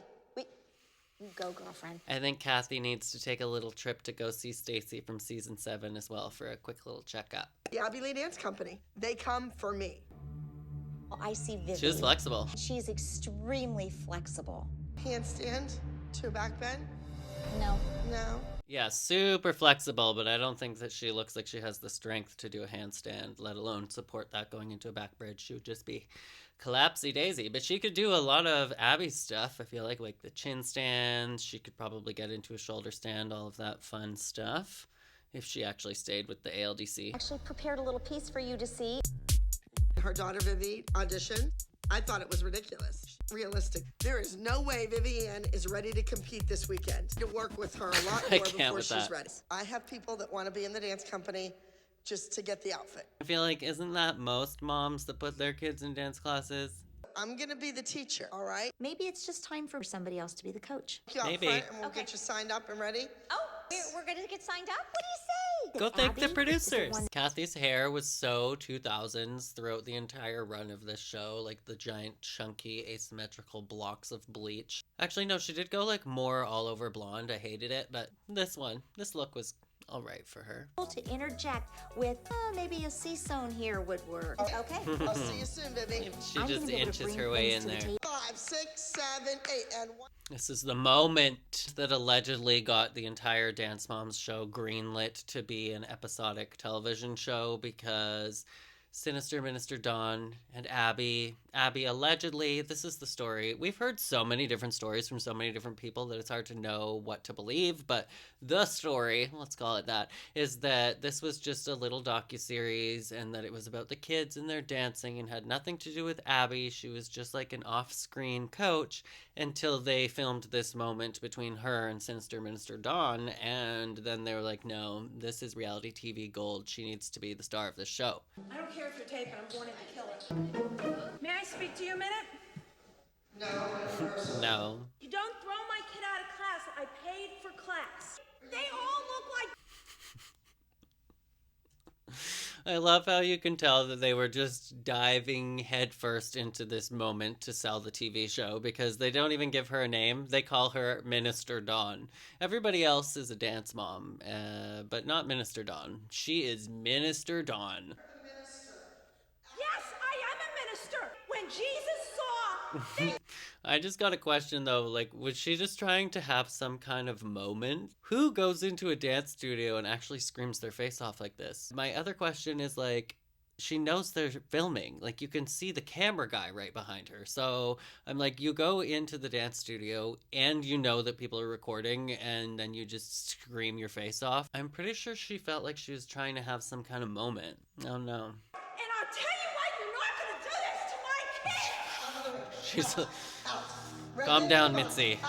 Speaker 12: You go, girlfriend.
Speaker 2: I think Cathy needs to take a little trip to go see Stacy from season 7 as well for a quick little checkup.
Speaker 1: The Abbey Lee Dance Company. They come for me.
Speaker 12: I see Vivi.
Speaker 2: She was flexible.
Speaker 12: She's extremely flexible.
Speaker 1: Handstand to a back bend.
Speaker 12: No.
Speaker 1: No.
Speaker 2: Yeah, super flexible, but I don't think that she looks like she has the strength to do a handstand, let alone support that going into a back bridge. She would just be collapsy daisy. But she could do a lot of Abby's stuff, I feel like the chin stands. She could probably get into a shoulder stand, all of that fun stuff, if she actually stayed with the ALDC.
Speaker 12: Actually prepared a little piece for you to see.
Speaker 1: Her daughter Vivi auditioned. I thought it was ridiculous. Realistic. There is no way Vivian is ready to compete this weekend. To work with her a lot
Speaker 2: I
Speaker 1: more
Speaker 2: can't
Speaker 1: before
Speaker 2: with
Speaker 1: she's
Speaker 2: that.
Speaker 1: ready. I have people that want to be in the dance company just to get the outfit.
Speaker 2: I feel like, isn't that most moms that put their kids in dance classes?
Speaker 1: I'm going to be the teacher, all right?
Speaker 12: Maybe it's just time for somebody else to be the coach.
Speaker 1: You out
Speaker 2: Maybe.
Speaker 1: front and we'll get you signed up and ready.
Speaker 12: Oh, we're going to get signed up? What do you say?
Speaker 2: Go thank the
Speaker 12: Abby
Speaker 2: producers.
Speaker 12: is the one-
Speaker 2: Kathy's hair was so 2000s throughout the entire run of this show, like the giant, chunky, asymmetrical blocks of bleach. Actually, no, she did go more all over blonde. I hated it, but this look was all right for her.
Speaker 12: To interject with maybe a C-sewn here would work. Okay.
Speaker 1: I'll see you soon, Vivi.
Speaker 2: She
Speaker 12: I'm
Speaker 2: just
Speaker 12: gonna be able to
Speaker 2: inches
Speaker 12: bring
Speaker 2: her way
Speaker 12: things
Speaker 2: in
Speaker 12: to the
Speaker 2: there.
Speaker 12: table.
Speaker 1: 5, 6, 7, 8, and 1.
Speaker 2: This is the moment that allegedly got the entire Dance Moms show greenlit to be an episodic television show because Sinister Minister Dawn and Abby allegedly, this is the story. We've heard so many different stories from so many different people that it's hard to know what to believe, but the story, let's call it that, is that this was just a little docuseries and that it was about the kids and their dancing and had nothing to do with Abby. She was just like an off-screen coach until they filmed this moment between her and Sinister Minister Dawn, and then they were like, no, this is reality TV gold. She needs to be the star of this show.
Speaker 11: I don't care if you're taken. I'm going in to kill it. May I speak to you a minute?
Speaker 2: No.
Speaker 11: You don't throw my kid out of class. I paid for class. They all look like...
Speaker 2: I love how you can tell that they were just diving headfirst into this moment to sell the TV show because they don't even give her a name. They call her Minister Dawn. Everybody else is a dance mom, but not Minister Dawn. She is Minister Dawn.
Speaker 11: Yes, I am a minister. When Jesus saw...
Speaker 2: I just got a question though, was she just trying to have some kind of moment? Who goes into a dance studio and actually screams their face off like this? My other question is she knows they're filming. Like, you can see the camera guy right behind her. So I'm like, you go into the dance studio and you know that people are recording and then you just scream your face off. I'm pretty sure she felt like she was trying to have some kind of moment. Oh no.
Speaker 11: And I'll tell you what, you're not gonna do this to my kids!
Speaker 2: Calm down, Mitzi.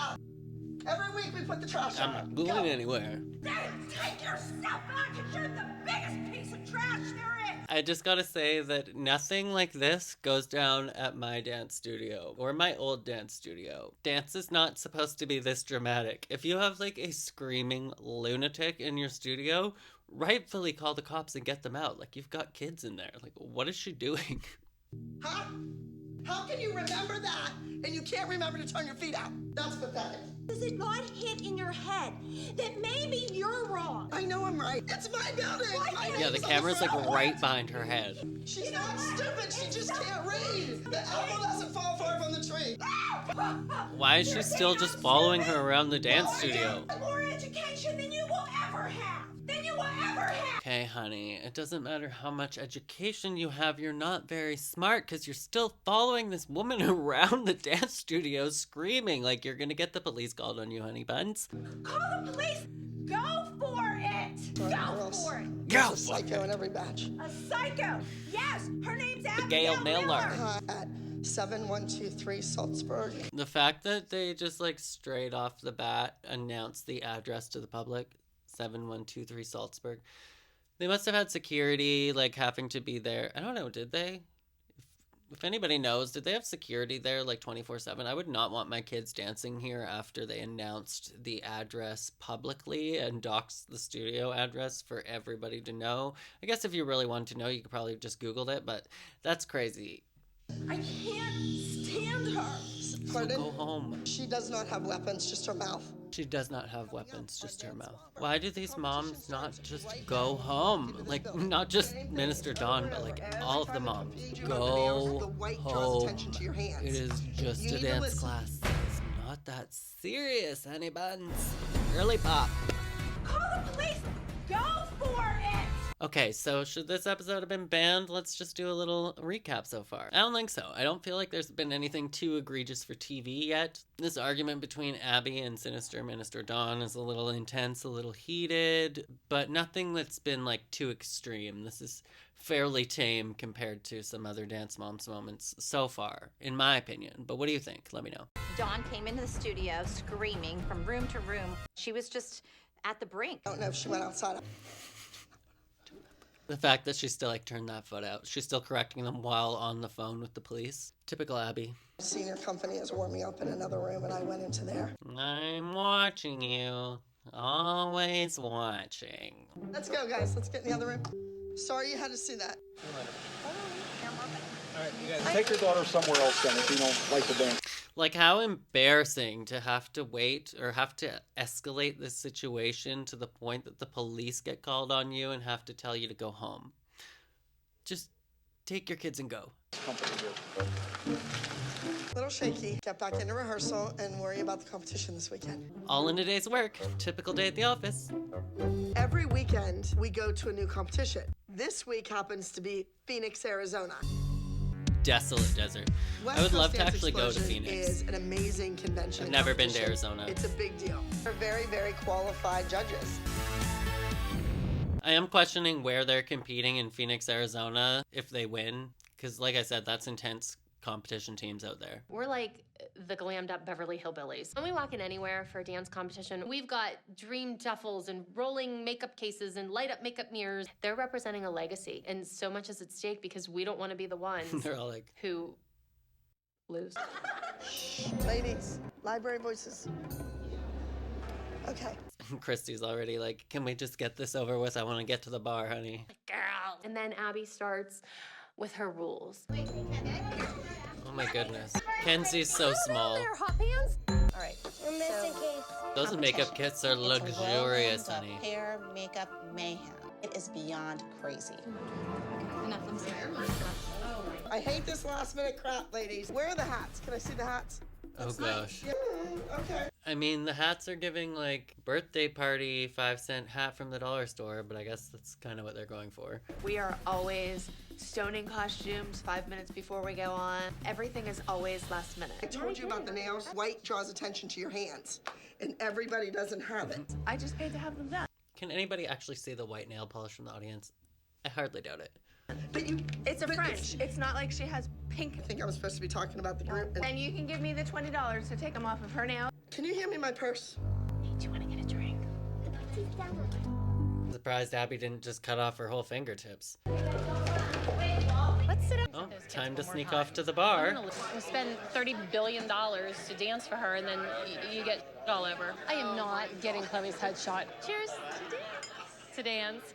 Speaker 1: Every week we put the trash out.
Speaker 2: I'm not going anywhere.
Speaker 11: Then take yourself out, because you're the biggest piece of trash there is!
Speaker 2: I just gotta say that nothing like this goes down at my dance studio or my old dance studio. Dance is not supposed to be this dramatic. If you have like a screaming lunatic in your studio, rightfully call the cops and get them out. Like, you've got kids in there. Like, what is she doing?
Speaker 1: Huh? How can you remember that and you can't remember to turn your feet out? That's pathetic.
Speaker 11: Does it not hit in your head that maybe you're wrong?
Speaker 1: I know I'm right. It's my building.
Speaker 2: Yeah, the camera's like right behind her head.
Speaker 1: She's not stupid. She just can't read. The apple doesn't fall far from the tree.
Speaker 2: Why is she still just following her around the dance studio?
Speaker 11: More education than you will ever have.
Speaker 2: Okay, honey, it doesn't matter how much education you have, you're not very smart because you're still following this woman around the dance studio screaming like you're gonna get the police called on you, honey buns.
Speaker 11: Call the police! Go for it! Go for it!
Speaker 1: There's a psycho in every batch.
Speaker 11: A psycho! Yes! Her name's
Speaker 2: Abigail Miller.
Speaker 1: At 7123 Salzburg.
Speaker 2: The fact that they just like straight off the bat announced the address to the public, 7123 Salzburg. They must have had security, like, having to be there. I don't know, did they? If anybody knows, did they have security there, like, 24/7? I would not want my kids dancing here after they announced the address publicly and doxed the studio address for everybody to know. I guess if you really wanted to know, you could probably have just Googled it, but that's crazy.
Speaker 11: I can't stand her.
Speaker 1: Pardon?
Speaker 2: Go home.
Speaker 1: She does not have weapons, just her mouth.
Speaker 2: She does not have weapons, just her mouth. Why do these moms not just go home? Like, not just Minister Dawn, but like all of the moms. Go home. It is just a dance class. It's not that serious, honey buns. Girly pop.
Speaker 11: Call the police! Go for it!
Speaker 2: Okay, so should this episode have been banned? Let's just do a little recap so far. I don't think so. I don't feel like there's been anything too egregious for TV yet. This argument between Abby and Sinister Minister Dawn is a little intense, a little heated, but nothing that's been like too extreme. This is fairly tame compared to some other Dance Moms moments so far, in my opinion. But what do you think? Let me know.
Speaker 8: Dawn came into the studio screaming from room to room. She was just at the brink.
Speaker 1: I don't know if she went outside.
Speaker 2: The fact that she still like turned that foot out. She's still correcting them while on the phone with the police. Typical Abby.
Speaker 1: Senior company is warming up in another room and I went into there.
Speaker 2: I'm watching you. Always watching.
Speaker 1: Let's go, guys. Let's get in the other room. Sorry you had to see that.
Speaker 13: All right, you guys take your daughter somewhere else then if you don't like the dance.
Speaker 2: Like, how embarrassing to have to wait or have to escalate this situation to the point that the police get called on you and have to tell you to go home. Just take your kids and go.
Speaker 1: Little shaky. Get back into rehearsal and worry about the competition this weekend.
Speaker 2: All in a day's work. Typical day at the office.
Speaker 1: Every weekend, we go to a new competition. This week happens to be Phoenix, Arizona.
Speaker 2: Desolate desert.
Speaker 1: West
Speaker 2: I would
Speaker 1: Coast
Speaker 2: love to
Speaker 1: Dance
Speaker 2: actually go to
Speaker 1: Explosion
Speaker 2: Phoenix.
Speaker 1: is an amazing convention.
Speaker 2: I've
Speaker 1: and
Speaker 2: never been to
Speaker 1: competition.
Speaker 2: Arizona.
Speaker 1: It's a big deal. They're very, very qualified judges.
Speaker 2: I am questioning where they're competing in Phoenix, Arizona, if they win. Because, like I said, that's intense competition teams out there.
Speaker 4: We're like the glammed up Beverly Hillbillies. When we walk in anywhere for a dance competition, we've got dream duffels and rolling makeup cases and light up makeup mirrors. They're representing a legacy, and so much is at stake because we don't want to be the ones
Speaker 2: They're all like
Speaker 4: who lose.
Speaker 1: Ladies, library voices. Okay.
Speaker 2: Christy's already like, can we just get this over with? I want to get to the bar, honey.
Speaker 4: Girl. And then Abby starts with her rules.
Speaker 2: Oh my goodness. Kenzie's so small.
Speaker 11: Hot pants?
Speaker 8: All right.
Speaker 9: And this in case.
Speaker 2: Those makeup kits are luxurious, honey.
Speaker 10: Hair, makeup, mayhem. It is beyond crazy.
Speaker 8: Enough, I'm sorry.
Speaker 1: I hate this last minute crap, ladies. Where are the hats? Can I see the hats?
Speaker 2: Oh gosh.
Speaker 1: Yeah, okay.
Speaker 2: I mean, the hats are giving like birthday party 5-cent hat from the dollar store, but I guess that's kind of what they're going for.
Speaker 4: We are always stoning costumes 5 minutes before we go on. Everything is always last minute.
Speaker 1: I told you about the nails. White draws attention to your hands, and everybody doesn't have it.
Speaker 4: I just paid to have them done.
Speaker 2: Can anybody actually see the white nail polish from the audience? I hardly doubt it.
Speaker 1: But
Speaker 4: it's a French. It's not like she has pink.
Speaker 1: I think I was supposed to be talking about the group.
Speaker 4: And you can give me the $20 to take them off of her nail.
Speaker 1: Can you hand me my purse?
Speaker 4: Do you want to get a drink?
Speaker 2: Surprised Abby didn't just cut off her whole fingertips.
Speaker 3: Let's sit down.
Speaker 2: Oh, time to sneak off to the bar.
Speaker 3: We spend $30 billion to dance for her, and then you get all over. I am not getting Chloe's headshot. Cheers to dance.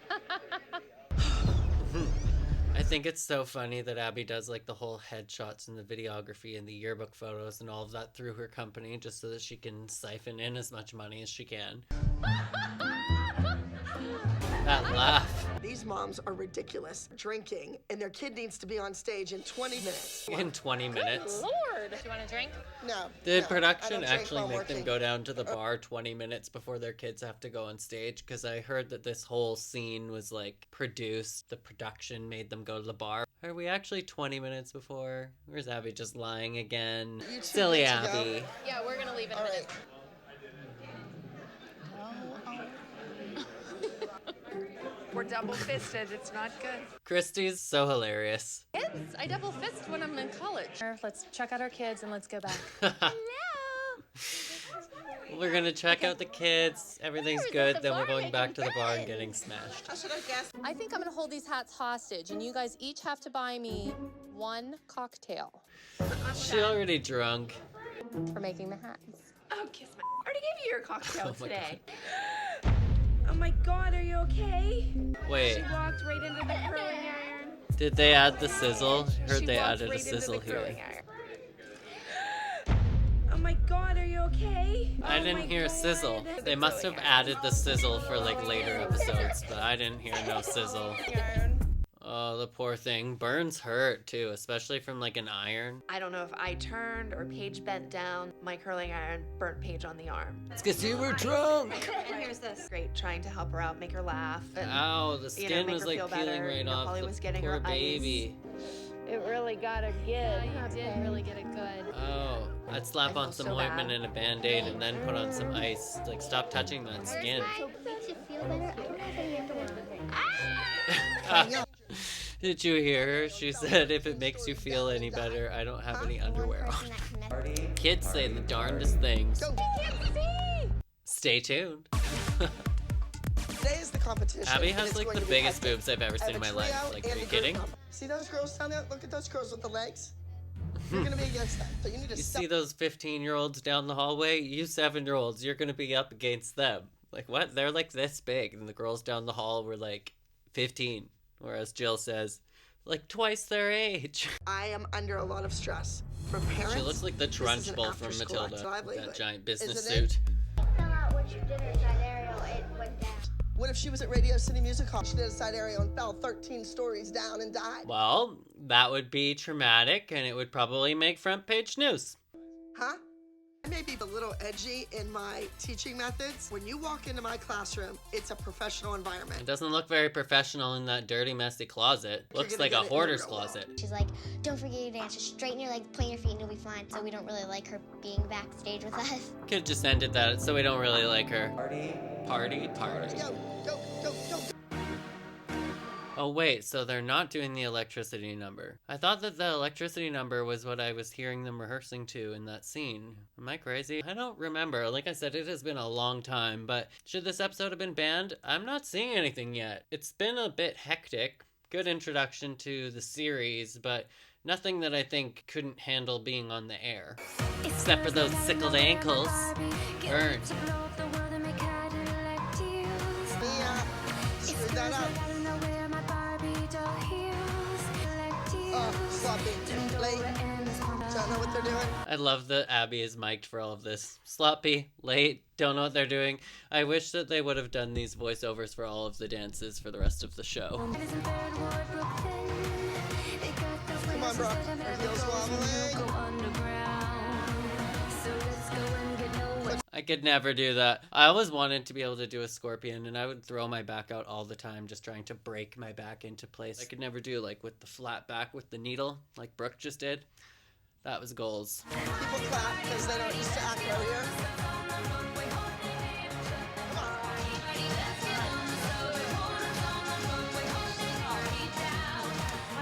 Speaker 2: I think it's so funny that Abby does like the whole headshots and the videography and the yearbook photos and all of that through her company just so that she can siphon in as much money as she can. That laugh.
Speaker 1: These moms are ridiculous, drinking, and their kid needs to be on stage in 20 minutes.
Speaker 2: In 20 minutes?
Speaker 3: Good Lord. Do you want a drink?
Speaker 1: No.
Speaker 2: Did
Speaker 1: no,
Speaker 2: production
Speaker 1: I don't drink
Speaker 2: actually
Speaker 1: while
Speaker 2: make them
Speaker 1: working.
Speaker 2: go down to the bar 20 minutes before their kids have to go on stage? Because I heard that this whole scene was like produced. The production made them go to the bar. Are we actually 20 minutes before? Or is Abby just lying again?
Speaker 1: You two
Speaker 2: Silly
Speaker 1: need to
Speaker 2: Abby.
Speaker 1: go.
Speaker 3: Yeah, we're going to leave in a
Speaker 1: All
Speaker 3: minute.
Speaker 1: right.
Speaker 4: We're double-fisted. It's not good.
Speaker 2: Christy's so hilarious.
Speaker 3: Kids, I double fist when I'm in college. Let's check out our kids and let's go back.
Speaker 2: We're gonna check out the kids. Everything's good. Then we're going back to the bar and getting smashed.
Speaker 1: How should I guess?
Speaker 3: I think I'm going to hold these hats hostage, and you guys each have to buy me one cocktail
Speaker 2: She already drunk.
Speaker 3: for making the hats.
Speaker 4: Oh, kiss my... I already gave you your cocktail
Speaker 2: Oh my
Speaker 4: today.
Speaker 11: Oh my God, are you okay?
Speaker 2: Wait,
Speaker 11: She walked right into the curling iron.
Speaker 2: did they add the sizzle? Heard
Speaker 4: She
Speaker 2: they
Speaker 4: walked
Speaker 2: added a
Speaker 4: right into the
Speaker 2: sizzle here.
Speaker 4: curling iron.
Speaker 11: Oh my God, are you okay?
Speaker 2: I
Speaker 11: Oh
Speaker 2: didn't
Speaker 11: my
Speaker 2: hear
Speaker 11: God.
Speaker 2: sizzle. They must have added the sizzle for like later episodes, but I didn't hear no sizzle. Oh, the poor thing. Burns hurt too, especially from like an iron.
Speaker 4: I don't know if I turned or Paige bent down. My curling iron burnt Paige on the arm.
Speaker 2: It's because you were drunk.
Speaker 4: And here's this. Great, trying to help her out, make her laugh. And,
Speaker 2: Ow, the
Speaker 4: you know,
Speaker 2: skin
Speaker 4: make
Speaker 2: was
Speaker 4: her
Speaker 2: like
Speaker 4: feel
Speaker 2: peeling
Speaker 4: better.
Speaker 2: right
Speaker 4: You know,
Speaker 2: off
Speaker 4: Holly
Speaker 2: the
Speaker 4: was getting
Speaker 2: poor
Speaker 4: her ice.
Speaker 2: baby.
Speaker 11: It really got her good.
Speaker 3: Yeah, you did really get it good.
Speaker 2: Oh, I'd slap
Speaker 4: I
Speaker 2: on
Speaker 4: feel
Speaker 2: some
Speaker 4: so
Speaker 2: ointment
Speaker 4: bad.
Speaker 2: and a band-aid and then put on some ice. Like, stop touching that skin.
Speaker 9: So it makes you feel better. I don't have any underwear.
Speaker 2: Did you hear her? She said, if it makes you feel any better, I don't have any underwear on. Kids say the darndest things. Stay tuned.
Speaker 1: Today is the competition.
Speaker 2: Abby
Speaker 1: and
Speaker 2: has
Speaker 1: it's
Speaker 2: like
Speaker 1: going
Speaker 2: the
Speaker 1: to be
Speaker 2: biggest
Speaker 1: hectic.
Speaker 2: boobs I've ever
Speaker 1: I
Speaker 2: seen
Speaker 1: have
Speaker 2: in my
Speaker 1: a
Speaker 2: life.
Speaker 1: trio
Speaker 2: Like,
Speaker 1: and
Speaker 2: are you
Speaker 1: a group
Speaker 2: kidding?
Speaker 1: comp. See those girls down there? Look at those girls with the legs. You're gonna be against them. So you need to
Speaker 2: You
Speaker 1: step.
Speaker 2: see those 15-year-olds down the hallway? You 7-year-olds, you're gonna be up against them. Like, what? They're like this big, and the girls down the hall were like 15. Whereas Jill says, like twice their age.
Speaker 1: I am under a lot of stress from parents.
Speaker 2: She looks like the
Speaker 1: This is an
Speaker 2: Trunchbull from
Speaker 1: after-school
Speaker 2: Matilda.
Speaker 1: livelihood.
Speaker 2: That giant business
Speaker 1: Isn't it?
Speaker 2: suit.
Speaker 9: Fell out when she did her side aerial. It went down.
Speaker 1: What if she was at Radio City Music Hall? She did a side aerial and fell 13 stories down and died.
Speaker 2: Well, that would be traumatic, and it would probably make front page news.
Speaker 1: Huh? I may be a little edgy in my teaching methods. When you walk into my classroom, it's a professional
Speaker 2: It
Speaker 1: environment.
Speaker 2: doesn't look very professional in that dirty, messy closet. Looks
Speaker 1: gonna
Speaker 2: like a
Speaker 1: get it in
Speaker 2: hoarder's
Speaker 1: real well.
Speaker 2: closet.
Speaker 9: She's like, don't forget your dance. Just straighten your legs, point your feet, and you'll be fine. So we don't really like her being backstage with us.
Speaker 2: Could've just ended that, so we don't really like her. Party.
Speaker 1: Go, go, go, go.
Speaker 2: Oh wait, so they're not doing the electricity number. I thought that the electricity number was what I was hearing them rehearsing to in that scene. Am I crazy? I don't remember. Like I said, it has been a long time, but should this episode have been banned? I'm not seeing anything yet. It's been a bit hectic. Good introduction to the series, but nothing that I think couldn't handle being on the air. Except for those sickled ankles. Burn.
Speaker 1: Mia, screw that up. Sloppy, late. Don't know what they're doing.
Speaker 2: I love that Abby is mic'd for all of this. Sloppy, late, don't know what they're doing. I wish that they would have done these voiceovers for all of the dances for the rest of the show.
Speaker 1: Come on, bro. Our heels wobbling.
Speaker 2: I could never do that. I always wanted to be able to do a scorpion, and I would throw my back out all the time just trying to break my back into place. I could never do like with the flat back with the needle like Brooke just did. That was goals.
Speaker 1: People clap because they don't used to acro here.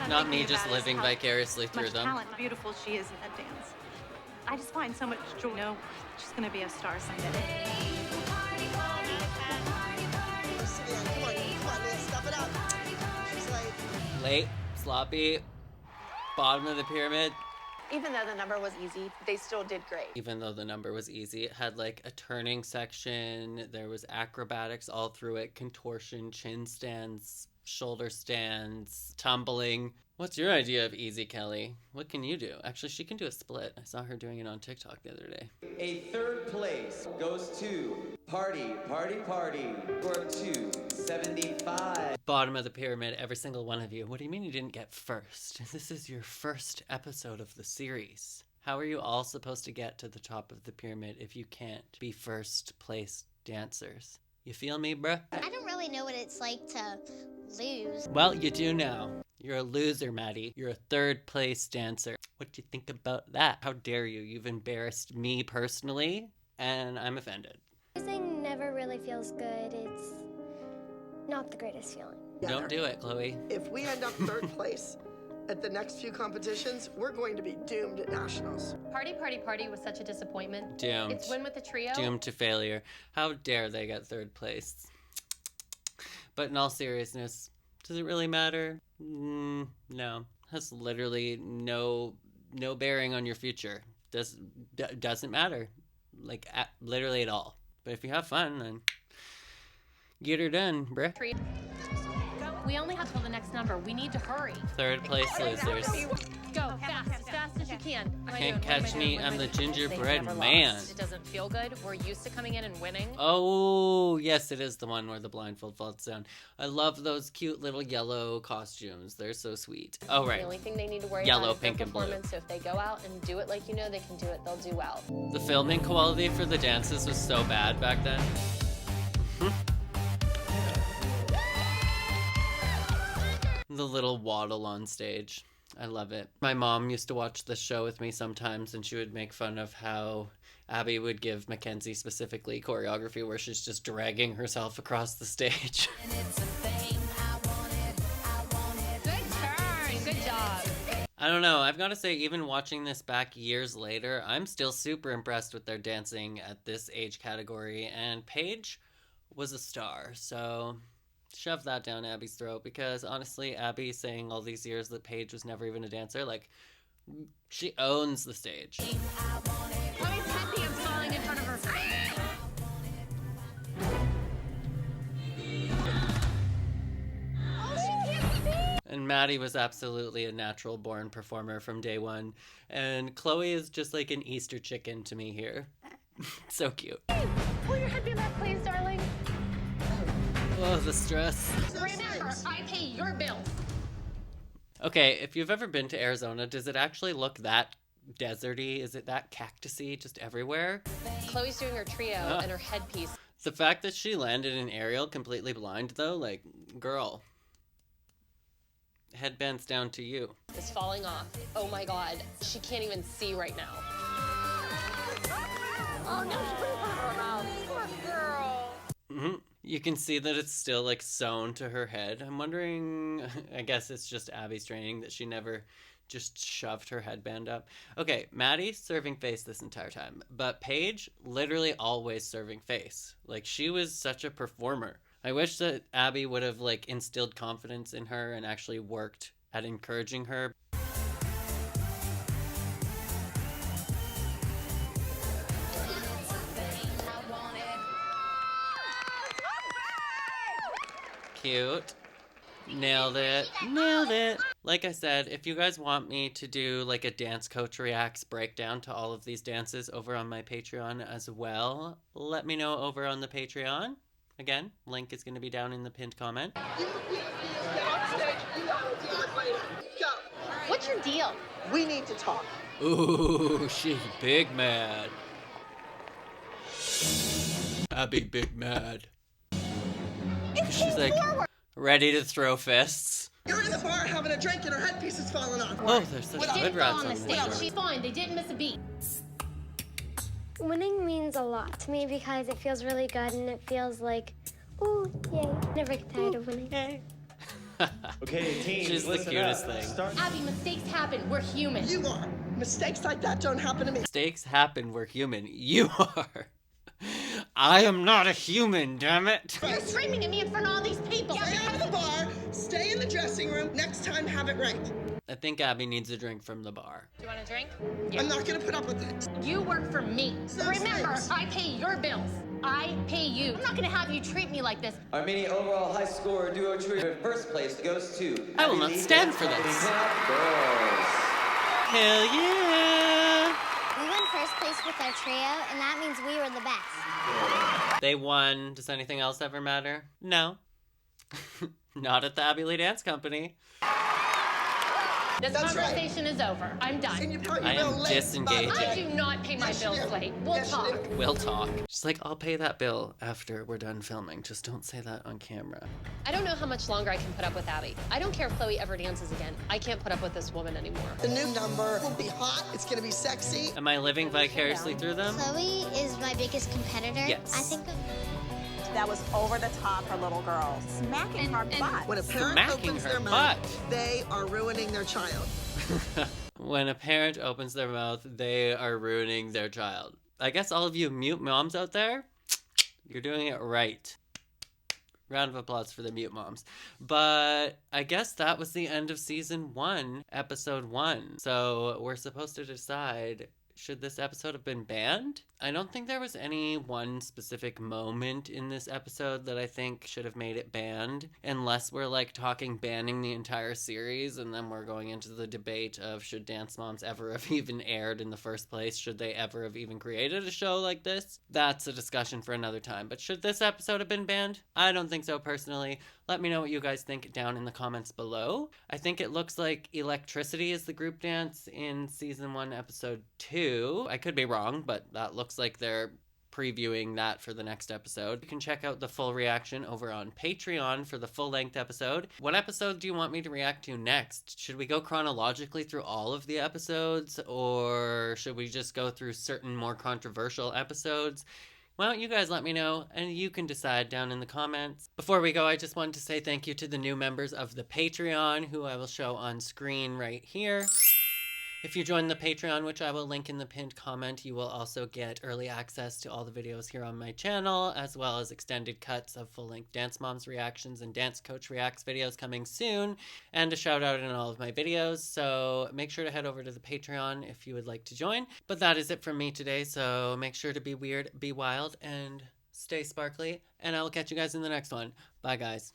Speaker 2: Not me just living vicariously through
Speaker 14: much
Speaker 2: them.
Speaker 14: Talent, beautiful she is in that dance. I just find so much joy. No, she's gonna be a star someday.
Speaker 2: Late, sloppy, bottom of the pyramid.
Speaker 4: Even though the number was easy, they still did great.
Speaker 2: Even though the number was easy, it had like a turning section. There was acrobatics all through it, contortion, chin stands, shoulder stands, tumbling. What's your idea of easy, Kelly? What can you do? Actually, she can do a split. I saw her doing it on TikTok the other day.
Speaker 15: A third place goes to Party for 275.
Speaker 2: Bottom of the pyramid, every single one of you. What do you mean you didn't get first? This is your first episode of the series. How are you all supposed to get to the top of the pyramid if you can't be first place dancers? You feel me, bruh?
Speaker 9: I don't really know what it's like to lose.
Speaker 2: Well, you do now. You're a loser, Maddie. You're a third place dancer. What do you think about that? How dare you? You've embarrassed me personally, and I'm offended.
Speaker 9: Losing never really feels good. It's not the greatest feeling.
Speaker 2: Don't do it, Chloe.
Speaker 1: If we end up third place at the next few competitions, we're going to be doomed at nationals.
Speaker 3: Party was such a disappointment.
Speaker 2: Doomed.
Speaker 3: It's win with the trio.
Speaker 2: Doomed to failure. How dare they get third place? But in all seriousness, does it really matter? No. Has literally no bearing on your future. Doesn't matter. Like, literally at all. But if you have fun, then get her done, bruh.
Speaker 3: We only have till the next number. We need to hurry.
Speaker 2: Third place losers.
Speaker 3: Go as fast as you can.
Speaker 2: Can't catch me, I'm the gingerbread man.
Speaker 3: It doesn't feel good. We're used to coming in and winning.
Speaker 2: Oh, yes, it is the one where the blindfold falls down. I love those cute little yellow costumes. They're so sweet. Oh, right.
Speaker 3: The only thing they need to worry
Speaker 2: Yellow,
Speaker 3: about is their
Speaker 2: pink, and blue.
Speaker 3: performance. So if they go out and do it like you know they can do it, they'll do well.
Speaker 2: The filming quality for the dances was so bad back then. The little waddle on stage. I love it. My mom used to watch the show with me sometimes, and she would make fun of how Abby would give Mackenzie specifically choreography where she's just dragging herself across the stage.
Speaker 3: Good turn. Good job.
Speaker 2: I don't know. I've got to say, even watching this back years later, I'm still super impressed with their dancing at this age category, and Paige was a star, so shove that down Abby's throat, because honestly, Abby saying all these years that Paige was never even a dancer, like, she owns the stage.
Speaker 3: Chloe's headband's falling in front of her face. Oh, she can't see!
Speaker 2: And Maddie was absolutely a natural born performer from day one, and Chloe is just like an Easter chicken to me here. So cute.
Speaker 3: Hey, pull your headband back, please, darling.
Speaker 2: Oh, the stress.
Speaker 3: Remember, I pay your bill.
Speaker 2: Okay, if you've ever been to Arizona, does it actually look that deserty? Is it that cactusy just everywhere?
Speaker 3: Chloe's doing her trio and her headpiece.
Speaker 2: The fact that she landed in aerial completely blind, though, like, girl. Headbands down to you.
Speaker 3: Is falling off. Oh my god, she can't even see right now. Oh no, she put it in her mouth. Poor girl.
Speaker 2: Mm-hmm. You can see that it's still, like, sewn to her head. I'm wondering, I guess it's just Abby's training that she never just shoved her headband up. Okay, Maddie serving face this entire time, but Paige literally always serving face. Like, she was such a performer. I wish that Abby would have, like, instilled confidence in her and actually worked at encouraging her. Cute. Nailed it. Nailed it. Like I said, if you guys want me to do like a Dance Coach Reacts breakdown to all of these dances over on my Patreon as well, let me know over on the Patreon. Again, link is going to be down in the pinned comment.
Speaker 3: What's your deal?
Speaker 1: We need to talk.
Speaker 2: Ooh, she's big mad. Abby big mad. She's like ready to throw fists.
Speaker 1: You're in the bar having a drink and her headpiece is falling off.
Speaker 2: Oh, there's such good rats on
Speaker 3: the
Speaker 2: this
Speaker 3: stage.
Speaker 2: show.
Speaker 3: She's fine. They didn't miss a beat.
Speaker 9: Winning means a lot to me because it feels really good and it feels like, ooh, yay. Never get tired of winning.
Speaker 2: Yay.
Speaker 15: Okay, team,
Speaker 2: She's the cutest thing.
Speaker 3: Abby, mistakes happen. We're human.
Speaker 1: You are. Mistakes like that don't happen to me.
Speaker 2: Mistakes happen, we're human. You are. I am not a human, damn it.
Speaker 3: You're screaming at me in front of all these people.
Speaker 1: Stay out of the bar, stay in the dressing room. Next time, have it right.
Speaker 2: I think Abby needs a drink from the bar.
Speaker 3: Do you want a drink?
Speaker 1: I'm not gonna put up with it.
Speaker 3: You work for me.
Speaker 1: So
Speaker 3: Remember,
Speaker 1: serious.
Speaker 3: I pay your bills. I pay you. I'm not gonna have you treat me like this.
Speaker 15: Our mini overall high score duo trio. First place goes to
Speaker 2: I will
Speaker 15: Abby
Speaker 2: not
Speaker 15: Lee
Speaker 2: stand for
Speaker 15: and
Speaker 2: this.
Speaker 15: Pinup Girls.
Speaker 2: Hell yeah!
Speaker 9: We won first place with our trio, and that means we were the best.
Speaker 2: They won. Does anything else ever matter? No. Not at the Abby Lee Dance Company.
Speaker 3: This
Speaker 1: That's right.
Speaker 3: conversation is over. I'm done.
Speaker 1: And you pay your
Speaker 2: I
Speaker 1: bill
Speaker 2: am
Speaker 1: late,
Speaker 2: disengaging.
Speaker 1: by the
Speaker 3: I
Speaker 1: way.
Speaker 3: do not pay my
Speaker 1: Yes, you
Speaker 3: bills
Speaker 1: do.
Speaker 3: late. We'll
Speaker 1: Yes, you
Speaker 3: talk.
Speaker 1: do.
Speaker 2: We'll talk. She's like, I'll pay that bill after we're done filming. Just don't say that on camera.
Speaker 3: I don't know how much longer I can put up with Abby. I don't care if Chloe ever dances again. I can't put up with this woman anymore.
Speaker 1: The new number will be hot. It's gonna be sexy.
Speaker 2: Am I living vicariously through them?
Speaker 9: Chloe is my biggest competitor.
Speaker 2: Yes.
Speaker 9: I think of
Speaker 10: That was over the top for little girls. Smacking her butt.
Speaker 1: When a parent
Speaker 2: Smacking
Speaker 1: opens
Speaker 2: her
Speaker 1: their
Speaker 2: butt.
Speaker 1: mouth, they are ruining their child.
Speaker 2: When a parent opens their mouth, they are ruining their child. I guess all of you mute moms out there, you're doing it right. Round of applause for the mute moms. But I guess that was the end of season 1, episode 1. So we're supposed to decide, should this episode have been banned? I don't think there was any one specific moment in this episode that I think should have made it banned, unless we're like talking banning the entire series, and then we're going into the debate of should Dance Moms ever have even aired in the first place? Should they ever have even created a show like this? That's a discussion for another time. But should this episode have been banned? I don't think so personally. Let me know what you guys think down in the comments below. I think it looks like Electricity is the group dance in season 1, episode 2. I could be wrong, but that looks like they're previewing that for the next episode. You can check out the full reaction over on Patreon for the full-length episode. What episode do you want me to react to next? Should we go chronologically through all of the episodes, or should we just go through certain more controversial episodes? Why don't you guys let me know, and you can decide down in the comments. Before we go, I just wanted to say thank you to the new members of the Patreon, who I will show on screen right here. If you join the Patreon, which I will link in the pinned comment, you will also get early access to all the videos here on my channel, as well as extended cuts of full-length Dance Moms reactions and Dance Coach Reacts videos coming soon, and a shout out in all of my videos. So make sure to head over to the Patreon if you would like to join. But that is it from me today, so make sure to be weird, be wild, and stay sparkly, and I will catch you guys in the next one. Bye, guys.